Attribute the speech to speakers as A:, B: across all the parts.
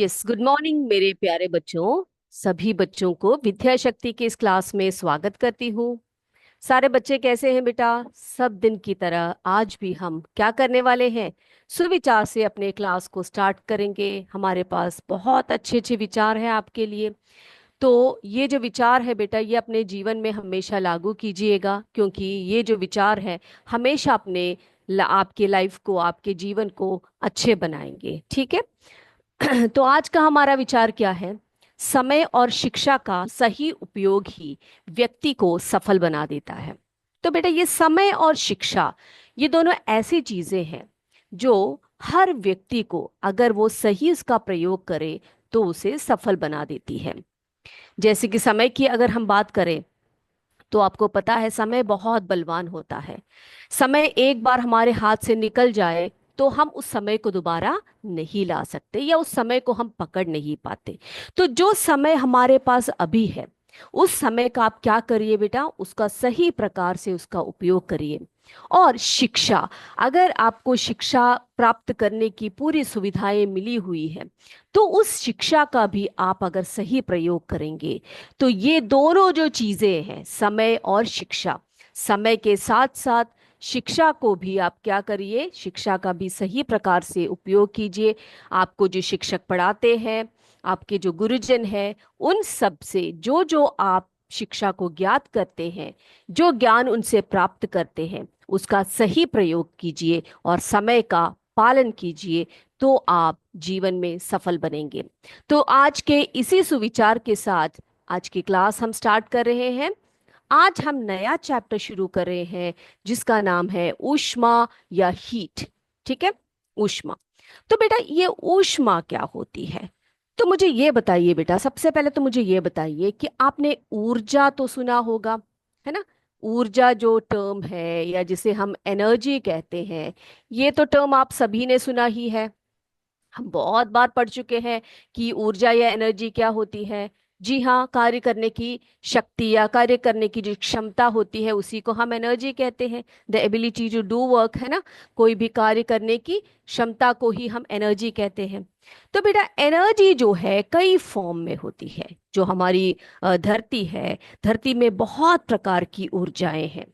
A: Yes, good morning मेरे प्यारे बच्चों। सभी बच्चों को विद्या शक्ति की इस क्लास में स्वागत करती हूँ। सारे बच्चे कैसे हैं बेटा? सब दिन की तरह आज भी हम क्या करने वाले हैं? सुविचार से अपने क्लास को स्टार्ट करेंगे। हमारे पास बहुत अच्छे अच्छे विचार हैं आपके लिए। तो ये जो विचार है बेटा, ये अपने जीवन में हमेशा लागू कीजिएगा, क्योंकि ये जो विचार है हमेशा आपके लाइफ को, आपके जीवन को अच्छे बनाएंगे। ठीक है। तो आज का हमारा विचार क्या है? समय और शिक्षा का सही उपयोग ही व्यक्ति को सफल बना देता है। तो बेटा, ये समय और शिक्षा, ये दोनों ऐसी चीजें हैं जो हर व्यक्ति को, अगर वो सही उसका प्रयोग करे, तो उसे सफल बना देती है। जैसे कि समय की अगर हम बात करें, तो आपको पता है समय बहुत बलवान होता है। समय एक बार हमारे हाथ से निकल जाए तो हम उस समय को दोबारा नहीं ला सकते, या उस समय को हम पकड़ नहीं पाते। तो जो समय हमारे पास अभी है, उस समय का आप क्या करिए बेटा, उसका सही प्रकार से उसका उपयोग करिए। और शिक्षा, अगर आपको शिक्षा प्राप्त करने की पूरी सुविधाएं मिली हुई है, तो उस शिक्षा का भी आप अगर सही प्रयोग करेंगे, तो ये दोनों जो चीजें हैं, समय और शिक्षा, समय के साथ साथ शिक्षा को भी आप क्या करिए, शिक्षा का भी सही प्रकार से उपयोग कीजिए। आपको जो शिक्षक पढ़ाते हैं, आपके जो गुरुजन हैं, उन सब से जो जो आप शिक्षा को ज्ञात करते हैं, जो ज्ञान उनसे प्राप्त करते हैं, उसका सही प्रयोग कीजिए और समय का पालन कीजिए। तो आप जीवन में सफल बनेंगे। तो आज के इसी सुविचार के साथ आज की क्लास हम स्टार्ट कर रहे हैं। आज हम नया चैप्टर शुरू कर रहे हैं, जिसका नाम है ऊष्मा या हीट। ठीक है, ऊष्मा। तो बेटा, ये ऊष्मा क्या होती है? तो मुझे ये बताइए बेटा, सबसे पहले तो मुझे ये बताइए कि आपने ऊर्जा तो सुना होगा, है ना? ऊर्जा जो टर्म है, या जिसे हम एनर्जी कहते हैं, ये तो टर्म आप सभी ने सुना ही है। हम बहुत बार पढ़ चुके हैं कि ऊर्जा या एनर्जी क्या होती है। जी हाँ, कार्य करने की शक्ति या कार्य करने की जो क्षमता होती है, उसी को हम एनर्जी कहते हैं। The ability to do work, है ना? कोई भी कार्य करने की क्षमता को ही हम एनर्जी कहते हैं। तो बेटा, एनर्जी जो है कई फॉर्म में होती है। जो हमारी धरती है, धरती में बहुत प्रकार की ऊर्जाएं हैं।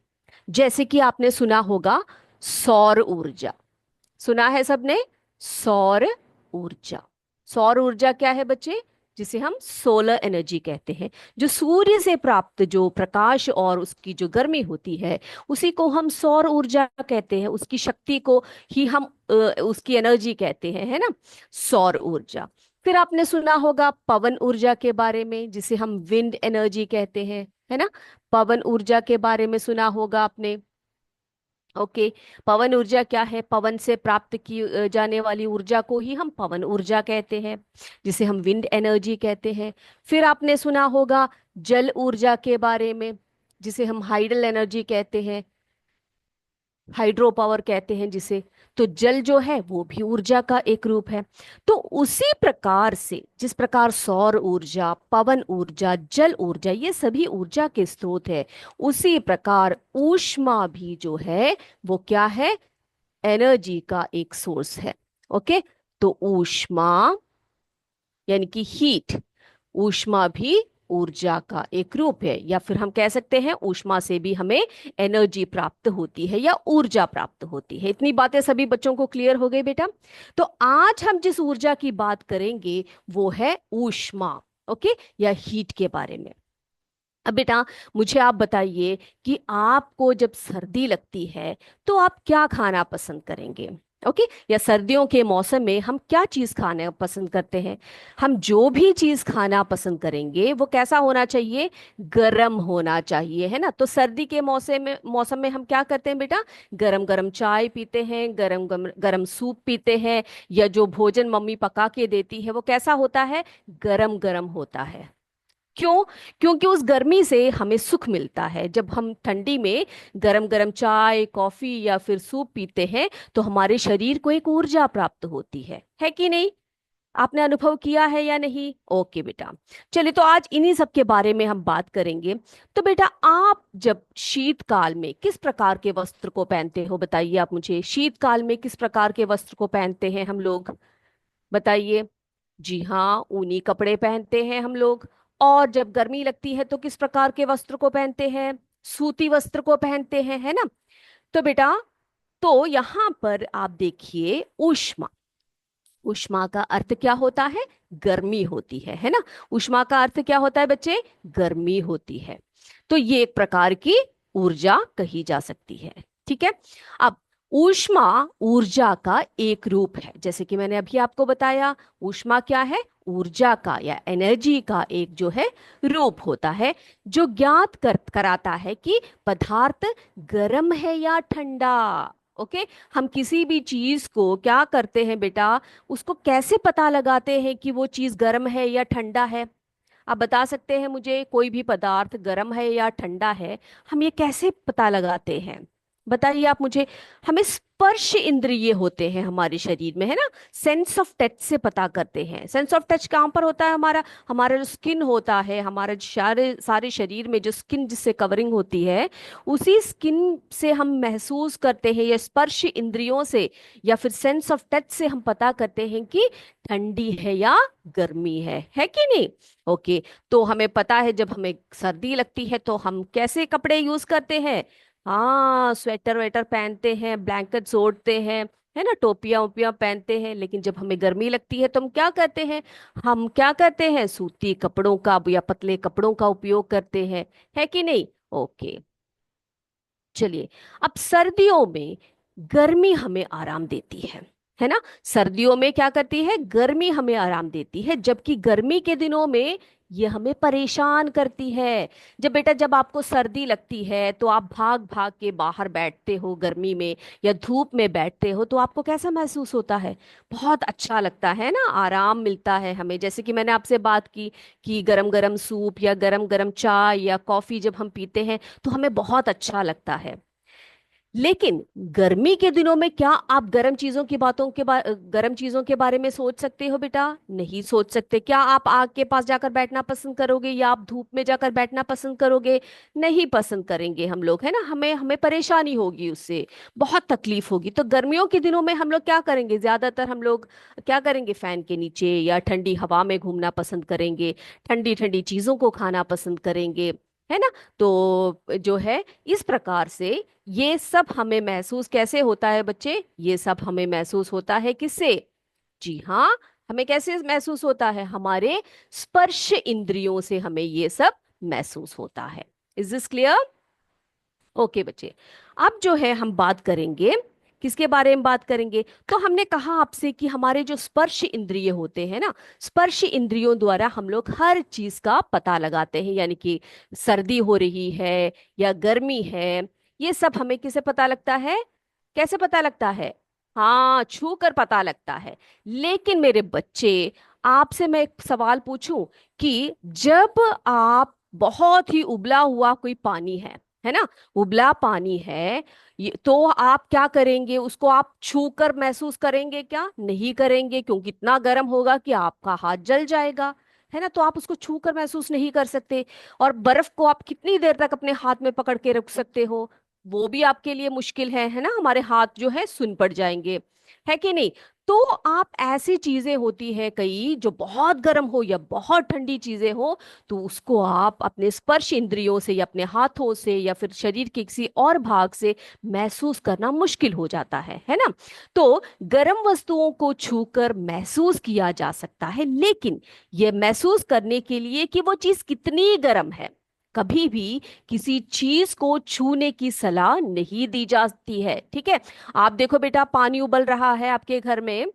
A: जैसे कि आपने सुना होगा सौर ऊर्जा। सुना है सबने? सौर ऊर्जा। सौर ऊर्जा क्या है बच्चे? जिसे हम सोलर एनर्जी कहते हैं। जो सूर्य से प्राप्त जो प्रकाश और उसकी जो गर्मी होती है, उसी को हम सौर ऊर्जा कहते हैं। उसकी शक्ति को ही हम उसकी एनर्जी कहते हैं, है ना? सौर ऊर्जा। फिर आपने सुना होगा पवन ऊर्जा के बारे में, जिसे हम विंड एनर्जी कहते हैं, है ना? पवन ऊर्जा के बारे में सुना होगा आपने। ओके। पवन ऊर्जा क्या है? पवन से प्राप्त की जाने वाली ऊर्जा को ही हम पवन ऊर्जा कहते हैं, जिसे हम विंड एनर्जी कहते हैं। फिर आपने सुना होगा जल ऊर्जा के बारे में, जिसे हम हाइडल एनर्जी कहते हैं, हाइड्रो पावर कहते हैं जिसे। तो जल जो है वो भी ऊर्जा का एक रूप है। तो उसी प्रकार से, जिस प्रकार सौर ऊर्जा, पवन ऊर्जा, जल ऊर्जा, ये सभी ऊर्जा के स्रोत है, उसी प्रकार ऊष्मा भी जो है वो क्या है? एनर्जी का एक सोर्स है। ओके। तो ऊष्मा यानी कि हीट, ऊष्मा भी ऊर्जा का एक रूप है, या फिर हम कह सकते हैं ऊष्मा से भी हमें एनर्जी प्राप्त होती है या ऊर्जा प्राप्त होती है। इतनी बातें सभी बच्चों को क्लियर हो गई बेटा? तो आज हम जिस ऊर्जा की बात करेंगे वो है ऊष्मा। ओके, या हीट के बारे में। अब बेटा, मुझे आप बताइए कि आपको जब सर्दी लगती है तो आप क्या खाना पसंद करेंगे? ओके, या सर्दियों के मौसम में हम क्या चीज खाना पसंद करते हैं? हम जो भी चीज खाना पसंद करेंगे वो कैसा होना चाहिए? गर्म होना चाहिए, है ना? तो सर्दी के मौसम में हम क्या करते हैं बेटा? गरम गरम चाय पीते हैं, गरम गरम गरम सूप पीते हैं, या जो भोजन मम्मी पका के देती है वो कैसा होता है? गरम गरम होता है। क्यों? क्योंकि उस गर्मी से हमें सुख मिलता है। जब हम ठंडी में गरम गरम चाय, कॉफी या फिर सूप पीते हैं, तो हमारे शरीर को एक ऊर्जा प्राप्त होती है कि नहीं? आपने अनुभव किया है या नहीं? ओके बेटा, चलिए तो आज इन्हीं सब के बारे में हम बात करेंगे। तो बेटा, आप जब शीतकाल में किस प्रकार के वस्त्र को पहनते हो? बताइए आप मुझे, शीतकाल में किस प्रकार के वस्त्र को पहनते हैं हम लोग? बताइए। जी हाँ, ऊनी कपड़े पहनते हैं हम लोग। और जब गर्मी लगती है तो किस प्रकार के वस्त्र को पहनते हैं? सूती वस्त्र को पहनते हैं, है ना। तो बेटा, तो यहाँ पर आप देखिए, ऊष्मा। ऊष्मा का अर्थ क्या होता है? गर्मी होती है ना। ऊष्मा का अर्थ क्या होता है बच्चे? गर्मी होती है। तो ये एक प्रकार की ऊर्जा कही जा सकती है। ठीक है। अब ऊष्मा ऊर्जा का एक रूप है, जैसे कि मैंने अभी आपको बताया। ऊष्मा क्या है? ऊर्जा का या एनर्जी का एक जो है रूप होता है, जो ज्ञात कराता है कि पदार्थ गर्म है या ठंडा। ओके। हम किसी भी चीज को क्या करते हैं बेटा? उसको कैसे पता लगाते हैं कि वो चीज गर्म है या ठंडा है? आप बता सकते हैं मुझे, कोई भी पदार्थ गर्म है या ठंडा है, हम ये कैसे पता लगाते हैं? बताइए आप मुझे। हमें स्पर्श इंद्रिय होते हैं हमारे शरीर में, है ना। सेंस ऑफ टच से पता करते हैं। सेंस ऑफ टच कहाँ पर होता है? हमारा हमारा जो स्किन होता है, हमारे सारे सारे शरीर में जो स्किन जिससे कवरिंग होती है, उसी स्किन से हम महसूस करते हैं, या स्पर्श इंद्रियों से या फिर सेंस ऑफ टच से हम पता करते हैं कि ठंडी है या गर्मी है कि नहीं। ओके। तो हमें पता है जब हमें सर्दी लगती है तो हम कैसे कपड़े यूज करते हैं? हाँ, स्वेटर वेटर पहनते हैं, ब्लैंकेट्स ओढ़ते हैं, है ना, टोपियां ओपियां पहनते हैं। लेकिन जब हमें गर्मी लगती है तो हम क्या करते हैं? हम क्या करते हैं? सूती कपड़ों का या पतले कपड़ों का उपयोग करते हैं, है कि नहीं। ओके। चलिए, अब सर्दियों में गर्मी हमें आराम देती है ना। सर्दियों में क्या करती है? गर्मी हमें आराम देती है, जबकि गर्मी के दिनों में ये हमें परेशान करती है। जब बेटा, जब आपको सर्दी लगती है तो आप भाग भाग के बाहर बैठते हो गर्मी में, या धूप में बैठते हो, तो आपको कैसा महसूस होता है? बहुत अच्छा लगता है ना, आराम मिलता है हमें। जैसे कि मैंने आपसे बात की कि गरम गरम सूप या गरम गरम चाय या कॉफी जब हम पीते हैं तो हमें बहुत अच्छा लगता है। लेकिन गर्मी के दिनों में क्या आप गर्म चीजों के बारे में सोच सकते हो बेटा? नहीं सोच सकते। क्या आप आग के पास जाकर बैठना पसंद करोगे, या आप धूप में जाकर बैठना पसंद करोगे? नहीं पसंद करेंगे हम लोग, है ना। हमें हमें परेशानी होगी उससे, बहुत तकलीफ होगी। तो गर्मियों के दिनों में हम लोग क्या करेंगे? ज्यादातर हम लोग क्या करेंगे? फैन के नीचे या ठंडी हवा में घूमना पसंद करेंगे, ठंडी ठंडी चीजों को खाना पसंद करेंगे, है ना। तो जो है, इस प्रकार से ये सब हमें महसूस कैसे होता है बच्चे? ये सब हमें महसूस होता है किससे? जी हाँ, हमें कैसे महसूस होता है? हमारे स्पर्श इंद्रियों से हमें ये सब महसूस होता है। Is this clear? ओके बच्चे। अब जो है हम बात करेंगे, किसके बारे में बात करेंगे? तो हमने कहा आपसे कि हमारे जो स्पर्श इंद्रिय होते हैं ना, स्पर्श इंद्रियों द्वारा हम लोग हर चीज का पता लगाते हैं। यानी कि सर्दी हो रही है या गर्मी है, ये सब हमें किसे पता लगता है? कैसे पता लगता है? हाँ, छू कर पता लगता है। लेकिन मेरे बच्चे, आपसे मैं एक सवाल पूछूं कि जब आप, बहुत ही उबला हुआ कोई पानी है ना, उबला पानी है, तो आप क्या करेंगे? उसको आप छू कर महसूस करेंगे क्या? नहीं करेंगे, क्योंकि इतना गर्म होगा कि आपका हाथ जल जाएगा, है ना। तो आप उसको छू कर महसूस नहीं कर सकते। और बर्फ को आप कितनी देर तक अपने हाथ में पकड़ के रख सकते हो? वो भी आपके लिए मुश्किल है ना। हमारे हाथ जो है सुन पड़ जाएंगे, है कि नहीं। तो आप, ऐसी चीजें होती हैं कई जो बहुत गर्म हो या बहुत ठंडी चीजें हो, तो उसको आप अपने स्पर्श इंद्रियों से या अपने हाथों से या फिर शरीर के किसी और भाग से महसूस करना मुश्किल हो जाता है ना। तो गर्म वस्तुओं को छूकर महसूस किया जा सकता है, लेकिन यह महसूस करने के लिए कि वो चीज कितनी गर्म है, कभी भी किसी चीज को छूने की सलाह नहीं दी जाती है। ठीक है। आप देखो बेटा, पानी उबल रहा है आपके घर में,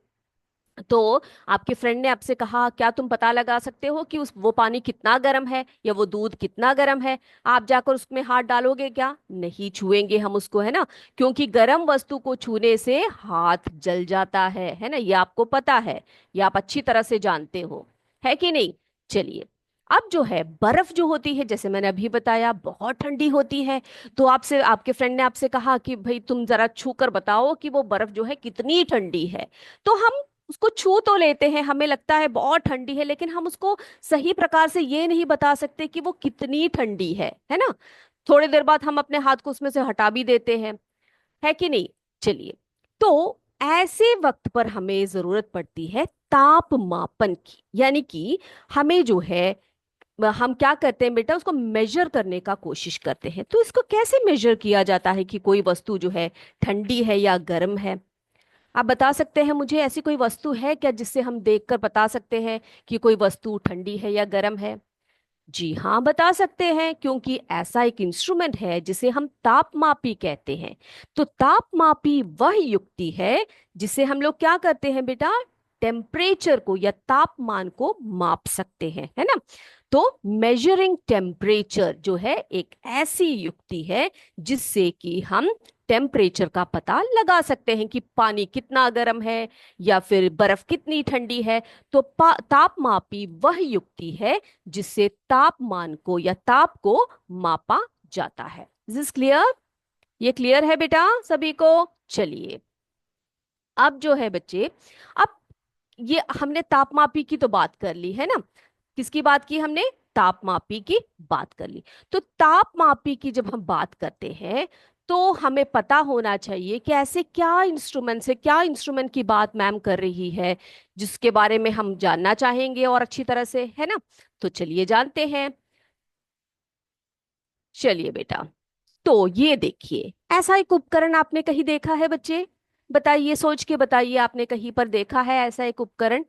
A: तो आपके फ्रेंड ने आपसे कहा, क्या तुम पता लगा सकते हो कि उस वो पानी कितना गर्म है या वो दूध कितना गर्म है? आप जाकर उसमें हाथ डालोगे क्या? नहीं छुएंगे हम उसको, है ना। क्योंकि गर्म वस्तु को छूने से हाथ जल जाता है ना। ये आपको पता है, ये आप अच्छी तरह से जानते हो, है कि नहीं। चलिए, अब जो है बर्फ जो होती है, जैसे मैंने अभी बताया, बहुत ठंडी होती है। तो आपसे, आपके फ्रेंड ने आपसे कहा कि भाई तुम जरा छू कर बताओ कि वो बर्फ जो है कितनी ठंडी है। तो हम उसको छू तो लेते हैं, हमें लगता है बहुत ठंडी है, लेकिन हम उसको सही प्रकार से ये नहीं बता सकते कि वो कितनी ठंडी है ना। थोड़ी देर बाद हम अपने हाथ को उसमें से हटा भी देते हैं, है कि नहीं। चलिए, तो ऐसे वक्त पर हमें जरूरत पड़ती है ताप मापन की, यानी कि हमें जो है हम क्या करते हैं बेटा, उसको मेजर करने का कोशिश करते हैं। तो इसको कैसे मेजर किया जाता है कि कोई वस्तु जो है ठंडी है या गर्म है? आप बता सकते हैं मुझे, ऐसी कोई वस्तु है क्या जिससे हम देखकर बता सकते हैं कि कोई वस्तु ठंडी है या गर्म है? जी हाँ, बता सकते हैं, क्योंकि ऐसा एक इंस्ट्रूमेंट है जिसे हम तापमापी कहते हैं। तो तापमापी वह युक्ति है जिसे हम लोग क्या करते हैं बेटा, टेम्परेचर को या तापमान को माप सकते हैं, है ना। तो मेजरिंग टेम्परेचर जो है एक ऐसी युक्ति है जिससे कि हम टेम्परेचर का पता लगा सकते हैं कि पानी कितना गर्म है या फिर बर्फ कितनी ठंडी है। तो तापमापी वह युक्ति है जिससे तापमान को या ताप को मापा जाता है। Is this clear? ये क्लियर है बेटा सभी को? चलिए, अब जो है बच्चे, अब ये हमने तापमापी की तो बात कर ली है ना। किसकी बात की हमने? तापमापी की बात कर ली। तो तापमापी की जब हम बात करते हैं तो हमें पता होना चाहिए कि ऐसे क्या इंस्ट्रूमेंट से, क्या इंस्ट्रूमेंट की बात मैम कर रही है जिसके बारे में हम जानना चाहेंगे और अच्छी तरह से, है ना। तो चलिए जानते हैं। चलिए बेटा, तो ये देखिए, ऐसा एक उपकरण आपने कहीं देखा है बच्चे? बताइए, सोच के बताइए, आपने कहीं पर देखा है ऐसा एक उपकरण?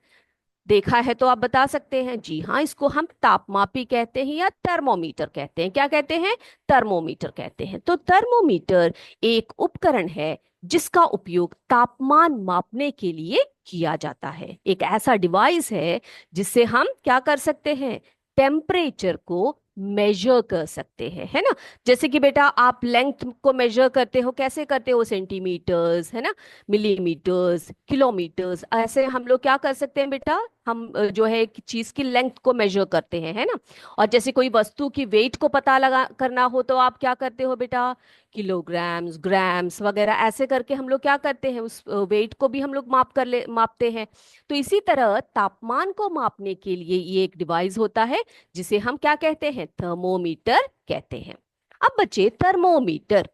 A: देखा है तो आप बता सकते हैं। जी हाँ, इसको हम तापमापी कहते हैं या थर्मोमीटर कहते हैं। क्या कहते हैं? थर्मोमीटर कहते हैं। तो थर्मोमीटर एक उपकरण है जिसका उपयोग तापमान मापने के लिए किया जाता है। एक ऐसा डिवाइस है जिससे हम क्या कर सकते हैं, टेम्परेचर को मेजर कर सकते हैं, है ना। जैसे कि बेटा आप लेंथ को मेजर करते हो, कैसे करते हो? सेंटीमीटर्स, है ना, मिलीमीटर्स, किलोमीटर्स, ऐसे हम लोग क्या कर सकते हैं बेटा, हम जो है एक चीज की लेंथ को मेजर करते हैं, है ना। और जैसे कोई वस्तु की वेट को पता लगा करना हो तो आप क्या करते हो बेटा, किलोग्राम्स, ग्राम्स वगैरह ऐसे करके हम लोग क्या करते हैं, उस वेट को भी हम लोग मापते हैं। तो इसी तरह तापमान को मापने के लिए ये एक डिवाइस होता है जिसे हम क्या कहते हैं, थर्मोमीटर कहते हैं। अब बच्चे, थर्मोमीटर,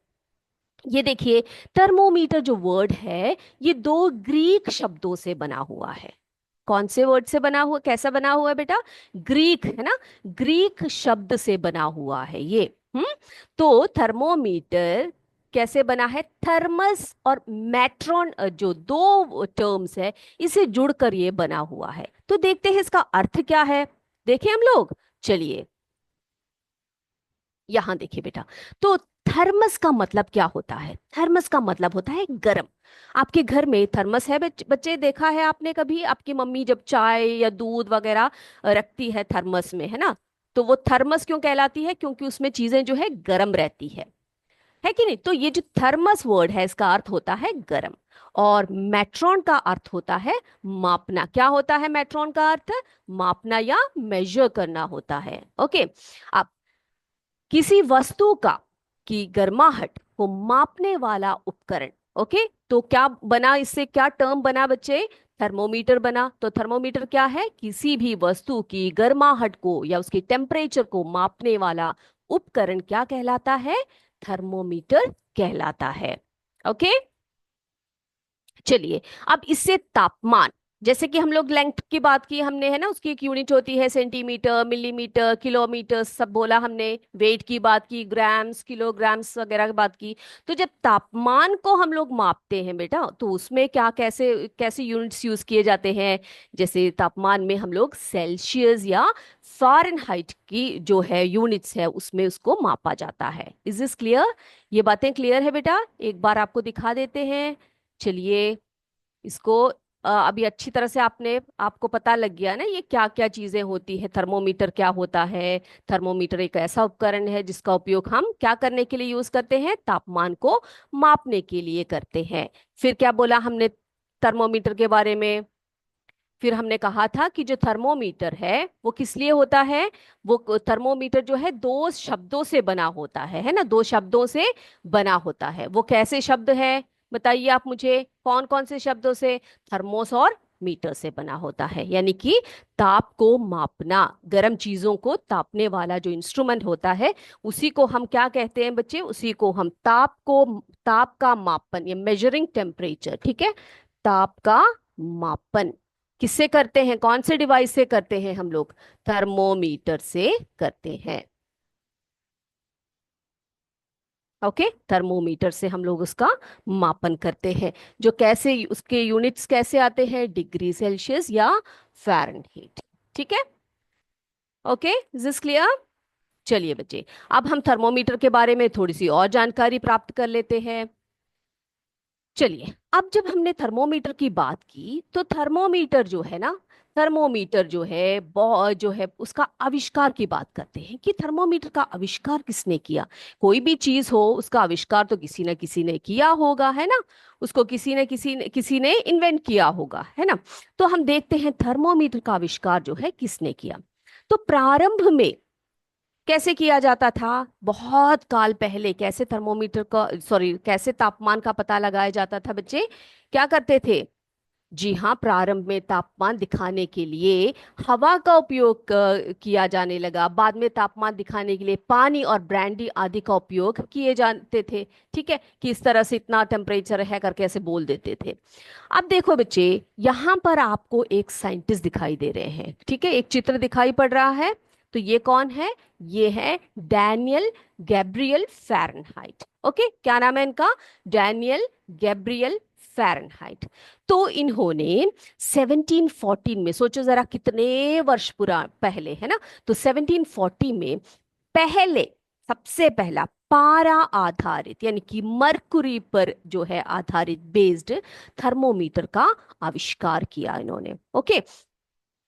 A: ये देखिए, थर्मोमीटर जो वर्ड है ये दो ग्रीक शब्दों से बना हुआ है। कौन से वर्ड से बना हुआ, कैसा बना हुआ है बेटा? ग्रीक, है ना, ग्रीक शब्द से बना हुआ है ये। तो थर्मोमीटर कैसे बना है? थर्मस और मैट्रॉन जो दो टर्म्स है, इसे जुड़कर ये बना हुआ है। तो देखते हैं इसका अर्थ क्या है, देखें हम लोग। चलिए, यहां देखिए बेटा, तो थर्मस का मतलब क्या होता है? थर्मस का मतलब होता है गर्म। आपके घर में थर्मस है बच्चे, देखा है आपने कभी? आपकी मम्मी जब चाय या दूध वगैरह रखती है थर्मस में, है ना, तो वो थर्मस क्यों कहलाती है? क्योंकि उसमें चीजें जो है गर्म रहती है कि नहीं। तो ये जो थर्मस वर्ड है इसका अर्थ होता है गर्म। और मेट्रॉन का अर्थ होता है मापना। क्या होता है मेट्रॉन का अर्थ? मापना या मेजर करना होता है। ओके, अब किसी वस्तु का की गर्माहट को मापने वाला उपकरण। ओके, तो क्या बना, इससे क्या टर्म बना बच्चे? थर्मोमीटर बना। तो थर्मोमीटर क्या है? किसी भी वस्तु की गर्माहट को या उसकी टेम्परेचर को मापने वाला उपकरण क्या कहलाता है? थर्मोमीटर कहलाता है। ओके, चलिए, अब इससे तापमान, जैसे कि हम लोग लेंथ की बात की हमने, है ना, उसकी एक यूनिट होती है सेंटीमीटर, मिलीमीटर, किलोमीटर, सब बोला हमने। वेट की बात की, ग्राम्स, किलोग्राम्स वगैरह की बात की। तो जब तापमान को हम लोग मापते हैं बेटा, तो उसमें क्या, कैसे कैसे यूनिट्स यूज किए जाते हैं? जैसे तापमान में हम लोग सेल्सियस या फ़ारेनहाइट की जो है यूनिट्स है उसमें उसको मापा जाता है। Is this clear? ये बातें क्लियर है बेटा? एक बार आपको दिखा देते हैं। चलिए, इसको अभी अच्छी तरह से आपने, आपको पता लग गया ना ये क्या क्या चीजें होती है, थर्मोमीटर क्या होता है। थर्मोमीटर एक ऐसा उपकरण है जिसका उपयोग हम क्या करने के लिए यूज करते हैं? तापमान को मापने के लिए करते हैं। फिर क्या बोला हमने थर्मोमीटर के बारे में? फिर हमने कहा था कि जो थर्मोमीटर है वो किस लिए होता है? वो थर्मोमीटर जो है दो शब्दों से बना होता है ना, दो शब्दों से बना होता है। वो कैसे शब्द है बताइए आप मुझे, कौन कौन से शब्दों से? थर्मोस और मीटर से बना होता है। यानी कि ताप को मापना, गर्म चीजों को तापने वाला जो इंस्ट्रूमेंट होता है उसी को हम क्या कहते हैं बच्चे? उसी को हम ताप का मापन या मेजरिंग टेम्परेचर, ठीक है, ताप का मापन, किससे करते हैं, कौन से डिवाइस से करते हैं हम लोग? थर्मोमीटर से करते हैं। ओके, थर्मोमीटर से हम लोग उसका मापन करते हैं। जो कैसे, उसके यूनिट्स कैसे आते हैं? डिग्री सेल्सियस या फ़ारेनहीट। ठीक है। Okay, is this clear? चलिए बच्चे, अब हम थर्मोमीटर के बारे में थोड़ी सी और जानकारी प्राप्त कर लेते हैं। चलिए, अब जब हमने थर्मोमीटर की बात की तो थर्मोमीटर जो है ना, थर्मोमीटर जो है बहुत जो है उसका आविष्कार की बात करते हैं कि थर्मोमीटर का आविष्कार किसने किया। कोई भी चीज हो उसका आविष्कार तो किसी न किसी ने किया होगा, है ना। उसको किसी ने इन्वेंट किया होगा, है ना। तो हम देखते हैं थर्मोमीटर का आविष्कार जो है किसने किया। तो प्रारंभ में कैसे किया जाता था? बहुत काल पहले कैसे थर्मोमीटर का, सॉरी, कैसे तापमान का पता लगाया जाता था बच्चे? क्या करते थे? जी हाँ, प्रारंभ में तापमान दिखाने के लिए हवा का उपयोग किया जाने लगा। बाद में तापमान दिखाने के लिए पानी और ब्रांडी आदि का उपयोग किए जाते थे। ठीक है, कि इस तरह से इतना टेम्परेचर है करके ऐसे बोल देते थे। अब देखो बच्चे, यहाँ पर आपको एक साइंटिस्ट दिखाई दे रहे हैं। ठीक है, एक चित्र दिखाई पड़ रहा है। तो ये कौन है? ये है डैनियल गैब्रियल फ़ारेनहाइट। ओके, क्या नाम है इनका? Daniel Gabriel Fahrenheit. तो इन्होंने 1714 में, सोचो जरा कितने वर्ष पुरा पहले, है ना। तो 1740 में पहले, सबसे पहला पारा आधारित यानी कि मरकुरी पर जो है आधारित बेस्ड थर्मोमीटर का आविष्कार किया इन्होंने। ओके,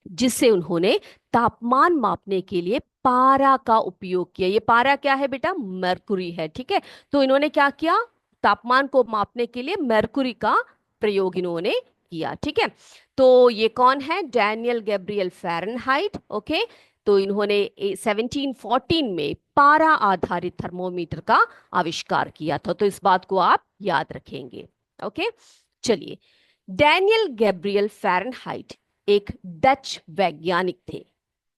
A: जिससे उन्होंने तापमान मापने के लिए पारा का उपयोग किया। ये पारा क्या है बेटा? मरकुरी है। ठीक है, तो इन्होंने क्या किया? तापमान को मापने के लिए मरकुरी का प्रयोग इन्होंने किया। ठीक है, तो ये कौन है? Daniel Gabriel Fahrenheit. ओके, तो इन्होंने 1714 में पारा आधारित थर्मोमीटर का आविष्कार किया था। तो इस बात को आप याद रखेंगे। ओके, चलिए, डैनियल गैब्रियल फ़ारेनहाइट एक डच वैज्ञानिक थे।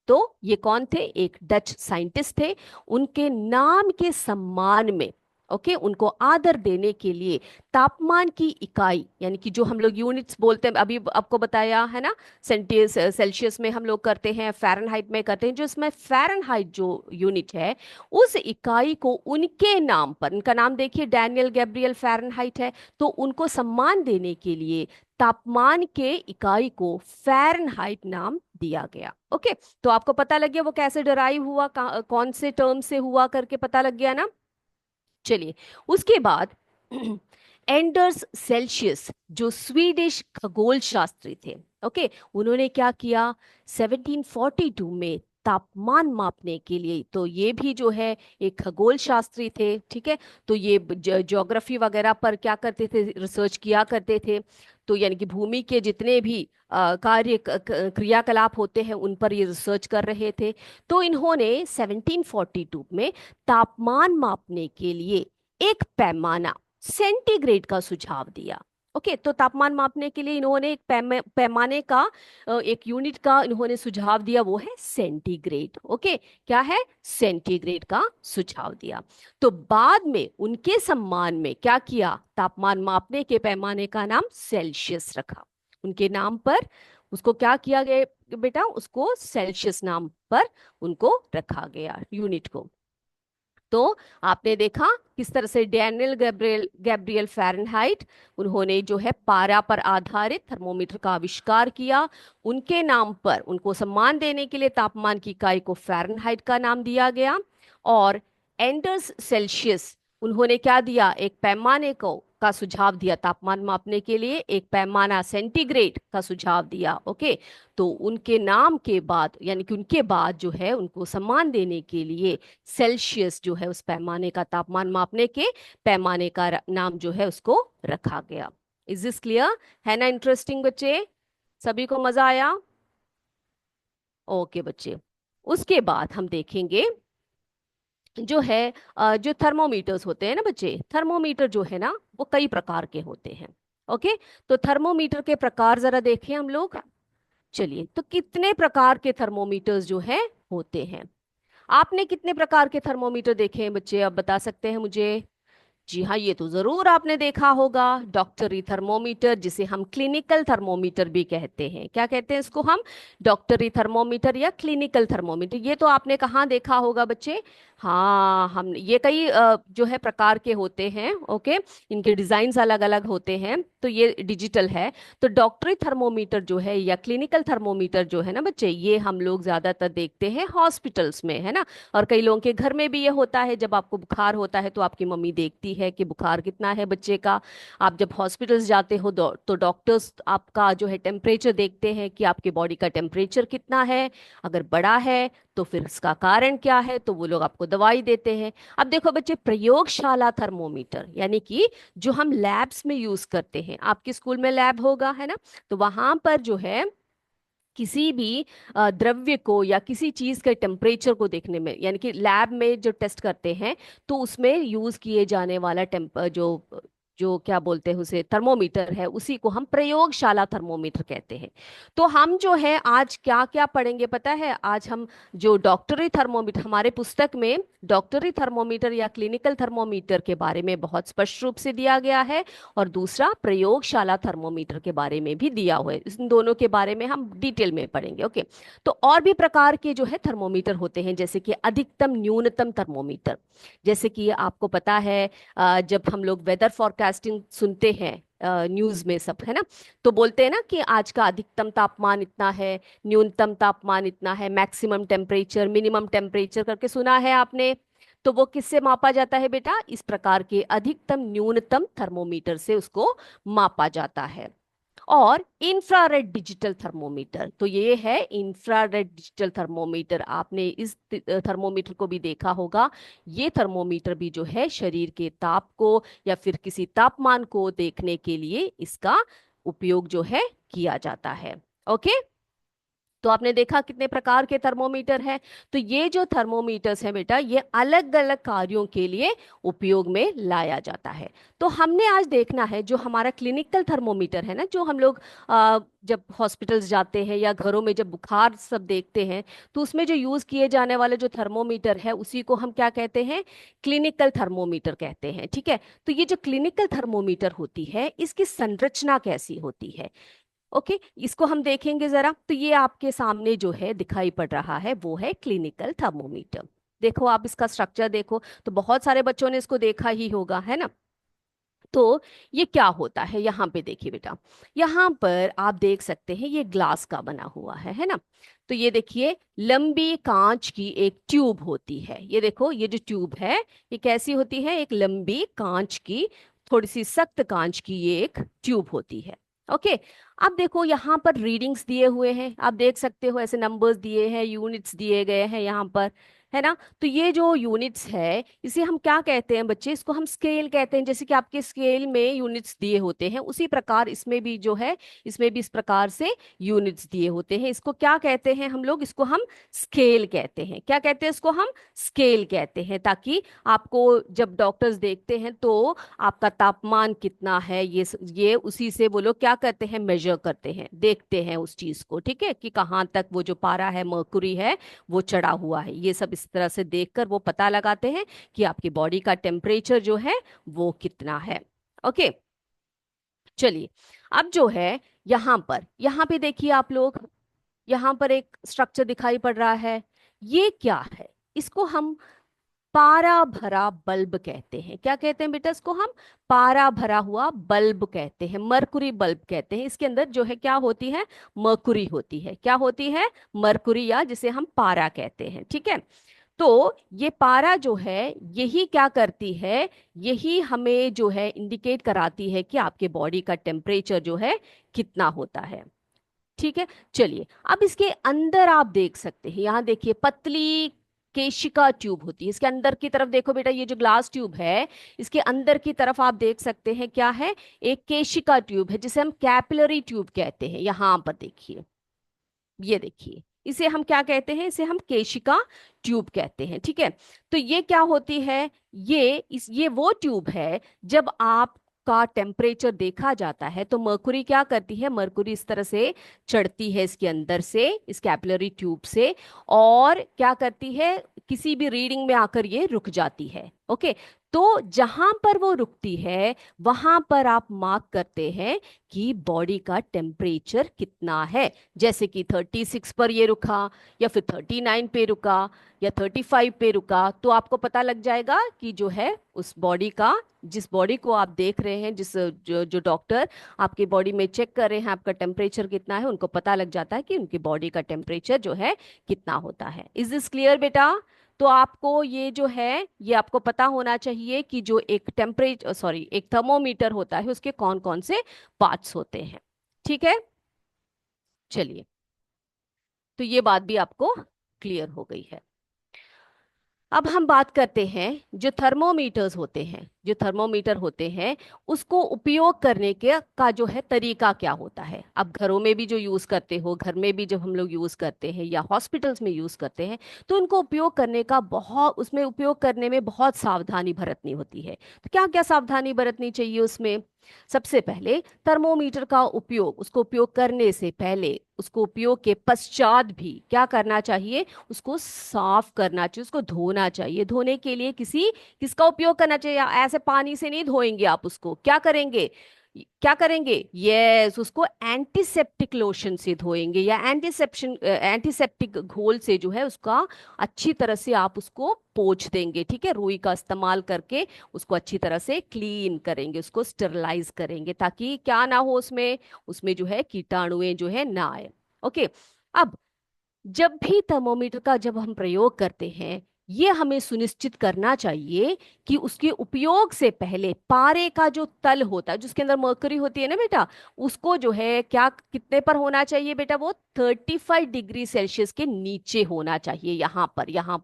A: तो ये कौन थे? एक डच साइंटिस्ट थे। उनके नाम के सम्मान में, ओके, उनको आदर देने के लिए तापमान की इकाई यानी कि जो हम लोग यूनिट्स बोलते हैं, अभी आपको बताया है ना, सेल्सियस में हम लोग करते हैं, फ़ारेनहाइट में करते हैं। जो इसमें फ़ारेनहाइट जो यूनिट है, उस इकाई को उनके नाम पर, उनका नाम देखिए डैनियल गैब्रियल फ़ारेनहाइट है, तो उनको सम्मान देने के लिए तापमान के इकाई को फ़ारेनहाइट नाम दिया गया। ओके, तो आपको पता लग गया वो कैसे डराइव हुआ, कौन से टर्म से हुआ करके पता लग गया ना। चलिए, उसके बाद एंडर्स सेल्सियस जो स्वीडिश खगोल शास्त्री थे, ओके, उन्होंने क्या किया? 1742 में तापमान मापने के लिए, तो ये भी जो है एक खगोल शास्त्री थे। ठीक है, तो ये ज्योग्राफी वगैरह पर क्या करते थे? रिसर्च किया करते थे। तो यानी कि भूमि के जितने भी कार्य क्रियाकलाप होते हैं उन पर ये रिसर्च कर रहे थे। तो इन्होंने 1742 में तापमान मापने के लिए एक पैमाना सेंटीग्रेड का सुझाव दिया। ओके, तो तापमान मापने के लिए इन्होंने एक पैमाने का, एक यूनिट का इन्होंने सुझाव दिया, वो है सेंटीग्रेड। ओके, क्या है? सेंटीग्रेड का सुझाव दिया। तो बाद में उनके सम्मान में क्या किया? तापमान मापने के पैमाने का नाम सेल्सियस रखा उनके नाम पर। उसको क्या किया गया बेटा? उसको सेल्सियस नाम पर उनको रखा गया यूनिट को। तो आपने देखा किस तरह से डैनियल गैब्रियल गैब्रियल फ़ारेनहाइट, उन्होंने जो है पारा पर आधारित थर्मोमीटर का आविष्कार किया। उनके नाम पर, उनको सम्मान देने के लिए तापमान की इकाई को फ़ारेनहाइट का नाम दिया गया। और एंडर्स सेल्सियस, उन्होंने क्या दिया? एक पैमाने को का सुझाव दिया तापमान मापने के लिए, एक पैमाना सेंटीग्रेड का सुझाव दिया। ओके, तो उनके नाम के बाद यानी कि उनके बाद जो है उनको सम्मान देने के लिए सेल्सियस जो है उस पैमाने का, तापमान मापने के पैमाने का नाम जो है उसको रखा गया। Is this clear? है ना इंटरेस्टिंग बच्चे? सभी को मजा आया? ओके बच्चे, उसके बाद हम देखेंगे जो है जो थर्मोमीटर्स होते हैं ना बच्चे, थर्मोमीटर जो है ना वो कई प्रकार के होते हैं। ओके, तो थर्मोमीटर के प्रकार जरा देखें हम लोग। चलिए, तो कितने प्रकार के थर्मोमीटर्स जो है होते हैं? आपने कितने प्रकार के थर्मोमीटर देखे हैं बच्चे? अब बता सकते हैं मुझे? जी हाँ, ये तो जरूर आपने देखा होगा, डॉक्टरी थर्मोमीटर, जिसे हम क्लिनिकल थर्मोमीटर भी कहते हैं। क्या कहते हैं इसको हम? डॉक्टरी थर्मोमीटर या क्लिनिकल थर्मोमीटर। ये तो आपने कहाँ देखा होगा बच्चे? हाँ, हम ये कई जो है प्रकार के होते हैं। ओके, इनके डिजाइन्स अलग अलग होते हैं। तो ये डिजिटल है। तो डॉक्टरी थर्मोमीटर जो है या क्लिनिकल थर्मोमीटर जो है ना बच्चे, ये हम लोग ज्यादातर देखते हैं हॉस्पिटल्स में, है ना। और कई लोगों के घर में भी ये होता है, जब आपको बुखार होता है तो आपकी मम्मी देखती है कि बुखार कितना है बच्चे का। आप जब हॉस्पिटल्स जाते हो तो डॉक्टर्स आपका जो है टेम्परेचर देखते हैं कि आपके बॉडी का टेम्परेचर कितना है। अगर बड़ा है तो फिर इसका कारण क्या है, तो वो लोग आपको दवाई देते हैं। अब देखो बच्चे, प्रयोगशाला थर्मोमीटर यानी कि जो हम लैब्स में यूज करते हैं, आपके स्कूल में लैब होगा, है ना। तो वहां पर जो है किसी भी द्रव्य को या किसी चीज के टेम्परेचर को देखने में, यानी कि लैब में जो टेस्ट करते हैं, तो उसमें यूज किए जाने वाला टेम्प जो जो क्या बोलते हैं उसे, थर्मोमीटर है, उसी को हम प्रयोगशाला थर्मोमीटर कहते हैं। तो हम जो है आज क्या क्या पढ़ेंगे पता है? आज हम जो डॉक्टरी थर्मोमीटर, हमारे पुस्तक में डॉक्टरी थर्मोमीटर या क्लिनिकल थर्मोमीटर के बारे में बहुत स्पष्ट रूप से दिया गया है, और दूसरा प्रयोगशाला थर्मोमीटर के बारे में भी दिया हुआ है। इन दोनों के बारे में हम डिटेल में पढ़ेंगे। ओके। तो और भी प्रकार के जो है थर्मोमीटर होते हैं, जैसे कि अधिकतम न्यूनतम थर्मोमीटर। जैसे कि आपको पता है, जब हम लोग वेदर फॉरकास्टिंग सुनते हैं न्यूज में सब, है ना, तो बोलते हैं ना कि आज का अधिकतम तापमान इतना है, न्यूनतम तापमान इतना है, मैक्सिमम टेम्परेचर, मिनिमम टेम्परेचर करके सुना है आपने। तो वो किससे मापा जाता है बेटा? इस प्रकार के अधिकतम न्यूनतम थर्मोमीटर से उसको मापा जाता है। और इंफ्रारेड डिजिटल थर्मोमीटर, तो ये है इंफ्रारेड डिजिटल थर्मोमीटर। आपने इस थर्मोमीटर को भी देखा होगा। ये थर्मोमीटर भी जो है शरीर के ताप को या फिर किसी तापमान को देखने के लिए इसका उपयोग जो है किया जाता है। ओके। तो आपने देखा कितने प्रकार के थर्मोमीटर हैं। तो ये जो थर्मोमीटर्स हैं बेटा, ये अलग अलग कार्यों के लिए उपयोग में लाया जाता है। तो हमने आज देखना है जो हमारा क्लिनिकल थर्मोमीटर है ना, जो हम लोग जब हॉस्पिटल्स जाते हैं या घरों में जब बुखार सब देखते हैं, तो उसमें जो यूज किए जाने वाले जो थर्मोमीटर है उसी को हम क्या कहते हैं? क्लिनिकल थर्मोमीटर कहते हैं। ठीक है। तो ये जो क्लिनिकल थर्मोमीटर होती है, इसकी संरचना कैसी होती है? ओके, इसको हम देखेंगे जरा। तो ये आपके सामने जो है दिखाई पड़ रहा है, वो है क्लिनिकल थर्मोमीटर। देखो, आप इसका स्ट्रक्चर देखो, तो बहुत सारे बच्चों ने इसको देखा ही होगा, है ना। तो ये क्या होता है, यहाँ पे देखिए बेटा। यहाँ पर आप देख सकते हैं ये ग्लास का बना हुआ है ना। तो ये देखिए, लंबी कांच की एक ट्यूब होती है। ये देखो, ये जो ट्यूब है, ये कैसी होती है? एक लंबी कांच की, थोड़ी सी सख्त कांच की ये एक ट्यूब होती है। ओके। अब देखो, यहाँ पर रीडिंग्स दिए हुए हैं, आप देख सकते हो, ऐसे नंबर्स दिए हैं, यूनिट्स दिए गए हैं यहाँ पर, है ना। तो ये जो यूनिट्स है, इसे हम क्या कहते हैं बच्चे? इसको हम स्केल कहते हैं। जैसे कि आपके स्केल में यूनिट्स दिए होते हैं, उसी प्रकार इसमें भी जो है, इसमें भी इस प्रकार से यूनिट्स दिए होते हैं। इसको क्या कहते हैं हम लोग? इसको हम स्केल कहते हैं। क्या कहते हैं इसको? हम स्केल कहते हैं, ताकि आपको जब डॉक्टर्स देखते हैं तो आपका तापमान कितना है, ये उसी से वो लोग क्या करते हैं? मेजर करते हैं, देखते हैं उस चीज को। ठीक है, कि कहाँ तक वो जो पारा है, मर्कुरी है, वो चढ़ा हुआ है। ये सब इस तरह से देखकर वो पता लगाते हैं कि आपकी बॉडी का टेम्परेचर जो है वो कितना है। ओके। चलिए, अब जो है यहाँ पे देखिए आप लोग, यहाँ पर एक स्ट्रक्चर दिखाई पड़ रहा है। ये क्या है? इसको हम पारा भरा बल्ब कहते हैं। क्या कहते हैं बेटा? इसको हम पारा भरा हुआ बल्ब कहते हैं, मरकुरी बल्ब कहते हैं। इसके अंदर जो है क्या होती है? मरकुरी होती है। क्या होती है? मरकुरी, या जिसे हम पारा कहते हैं। ठीक है। तो ये पारा जो है, यही क्या करती है? यही हमें जो है इंडिकेट कराती है कि आपके बॉडी का टेम्परेचर जो है कितना होता है। ठीक है। चलिए, अब इसके अंदर आप देख सकते हैं, यहां देखिए, पतली केशिका ट्यूब होती है। इसके अंदर की तरफ देखो बेटा, ये जो ग्लास ट्यूब है, इसके अंदर की तरफ आप देख सकते हैं क्या है? एक केशिका ट्यूब है, जिसे हम कैपिलरी ट्यूब कहते हैं। यहां पर देखिए, ये देखिए, इसे हम क्या कहते हैं? इसे हम केशिका ट्यूब कहते हैं। ठीक है। तो ये क्या होती है? ये वो ट्यूब है, जब आप का टेम्परेचर देखा जाता है तो मर्कुरी क्या करती है? मर्कुरी इस तरह से चढ़ती है इसके अंदर से, इस कैपिलरी ट्यूब से, और क्या करती है? किसी भी रीडिंग में आकर ये रुक जाती है। ओके। तो जहां पर वो रुकती है वहां पर आप मार्क करते हैं कि बॉडी का टेम्परेचर कितना है। जैसे कि 36 पर ये रुका, या फिर 39 पे रुका, या 35 पे रुका, तो आपको पता लग जाएगा कि जो है उस बॉडी का, जिस बॉडी को आप देख रहे हैं, जिस जो जो डॉक्टर आपकी बॉडी में चेक कर रहे हैं आपका टेम्परेचर कितना है, उनको पता लग जाता है कि उनकी बॉडी का टेम्परेचर जो है कितना होता है। इज दिस क्लियर बेटा? तो आपको ये जो है ये आपको पता होना चाहिए कि जो एक टेम्परेचर सॉरी एक थर्मोमीटर होता है उसके कौन कौन से पार्ट्स होते हैं। ठीक है, चलिए, तो ये बात भी आपको क्लियर हो गई है। अब हम बात करते हैं जो थर्मोमीटर्स होते हैं, जो थर्मोमीटर होते हैं उसको उपयोग करने के का जो है तरीका क्या होता है। अब घरों में भी जो यूज करते हो, घर में भी जब हम लोग यूज करते हैं या हॉस्पिटल्स में यूज करते हैं, तो उनको उपयोग करने का बहुत, उसमें उपयोग करने में बहुत सावधानी बरतनी होती है। तो क्या क्या सावधानी बरतनी चाहिए उसमें? सबसे पहले थर्मोमीटर का उपयोग, उसको उपयोग करने से पहले, उसको उपयोग के पश्चात भी क्या करना चाहिए? उसको साफ करना चाहिए, उसको धोना चाहिए। धोने के लिए किसका उपयोग करना चाहिए? ऐसे पानी से नहीं धोएंगे आप उसको, क्या करेंगे? क्या करेंगे? यस, उसको एंटीसेप्टिक लोशन से धोएंगे, या एंटीसेप्टिक घोल से जो है उसका अच्छी तरह से आप उसको पोंछ देंगे। ठीक है, रुई का इस्तेमाल करके उसको अच्छी तरह से क्लीन करेंगे, उसको स्टरलाइज करेंगे, ताकि क्या ना हो उसमें, उसमें जो है कीटाणुएं जो है ना आए। ओके। अब जब भी थर्मोमीटर का जब हम प्रयोग करते हैं, ये हमें सुनिश्चित करना चाहिए कि उसके उपयोग से पहले पारे का जो तल होता है, जिसके अंदर मरकरी होती है ना बेटा, उसको जो है क्या, कितने पर होना चाहिए बेटा? वो 35 डिग्री सेल्सियस के नीचे होना चाहिए। यहाँ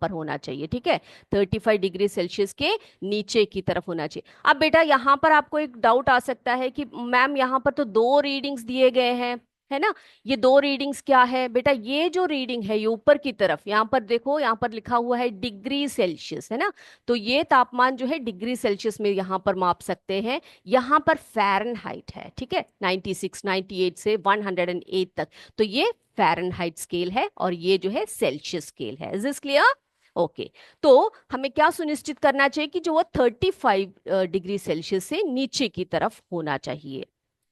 A: पर होना चाहिए। ठीक है, 35 डिग्री सेल्सियस के नीचे की तरफ होना चाहिए। अब बेटा यहाँ पर आपको एक डाउट आ सकता है कि मैम यहाँ पर तो दो रीडिंग्स दिए गए हैं, है ना? ये दो रीडिंग्स क्या है बेटा? ये जो रीडिंग है ये ऊपर की तरफ, यहाँ पर देखो, यहाँ पर लिखा हुआ है डिग्री सेल्सियस, है ना? तो ये तापमान जो है डिग्री सेल्सियस में यहाँ पर माप सकते हैं। यहाँ पर फ़ारेनहाइट है। ठीक है, 96 98 से 108 तक, तो ये फ़ारेनहाइट स्केल है और ये जो है सेल्सियस स्केल है। Is this clear? ओके। तो हमें क्या सुनिश्चित करना चाहिए कि जो वो 35 डिग्री सेल्सियस से नीचे की तरफ होना चाहिए।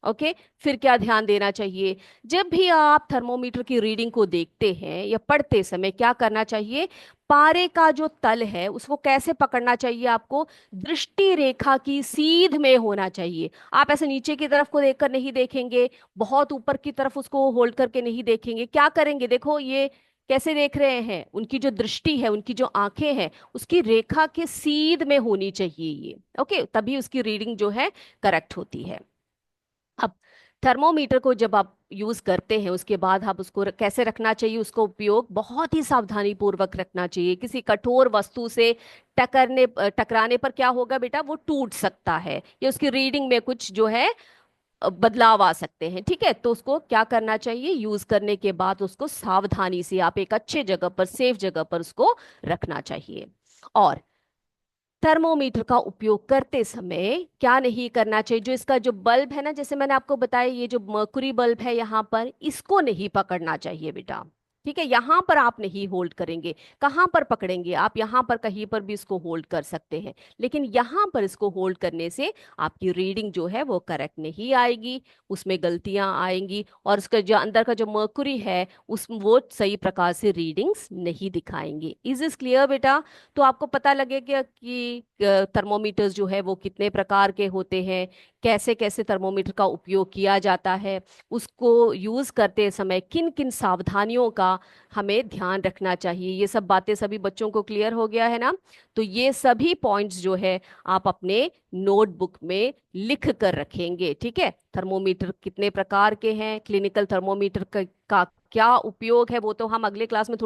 A: ओके। फिर क्या ध्यान देना चाहिए? जब भी आप थर्मोमीटर की रीडिंग को देखते हैं या पढ़ते समय क्या करना चाहिए? पारे का जो तल है उसको कैसे पकड़ना चाहिए आपको? दृष्टि रेखा की सीध में होना चाहिए। आप ऐसे नीचे की तरफ को देखकर नहीं देखेंगे, बहुत ऊपर की तरफ उसको होल्ड करके नहीं देखेंगे। क्या करेंगे? देखो ये कैसे देख रहे हैं, उनकी जो दृष्टि है, उनकी जो आंखें हैं, उसकी रेखा के सीध में होनी चाहिए ये। ओके, तभी उसकी रीडिंग जो है करेक्ट होती है। अब थर्मोमीटर को जब आप यूज करते हैं उसके बाद आप उसको कैसे रखना चाहिए? उसको उपयोग बहुत ही सावधानी पूर्वक रखना चाहिए। किसी कठोर वस्तु से टकराने पर क्या होगा बेटा? वो टूट सकता है, या उसकी रीडिंग में कुछ जो है बदलाव आ सकते हैं। ठीक है, तो उसको क्या करना चाहिए? यूज करने के बाद उसको सावधानी से आप एक अच्छे जगह पर, सेफ जगह पर उसको रखना चाहिए। और थर्मोमीटर का उपयोग करते समय क्या नहीं करना चाहिए? जो इसका जो बल्ब है ना, जैसे मैंने आपको बताया, ये जो मर्कुरी बल्ब है यहाँ पर, इसको नहीं पकड़ना चाहिए बेटा। ठीक है, यहाँ पर आप नहीं होल्ड करेंगे। कहाँ पर पकड़ेंगे आप? यहाँ पर कहीं पर भी इसको होल्ड कर सकते हैं, लेकिन यहाँ पर इसको होल्ड करने से आपकी रीडिंग जो है वो करेक्ट नहीं आएगी, उसमें गलतियां आएंगी, और उसका जो अंदर का जो मर्कुरी है उस वो सही प्रकार से रीडिंग्स नहीं दिखाएंगे। इज इज क्लियर बेटा? तो आपको पता लगेगा कि थर्मोमीटर्स जो है वो कितने प्रकार के होते हैं, कैसे कैसे थर्मोमीटर का उपयोग किया जाता है, उसको यूज करते समय किन किन सावधानियों का हमें ध्यान रखना चाहिए। ये सब बातें सभी बच्चों को क्लियर हो गया है ना? तो ये सभी पॉइंट्स जो है आप अपने नोटबुक में लिख कर रखेंगे। ठीक है, थर्मोमीटर कितने प्रकार के हैं, क्लिनिकल थर्मोमीटर का क्या उपयोग है, वो तो हम अगले क्लास में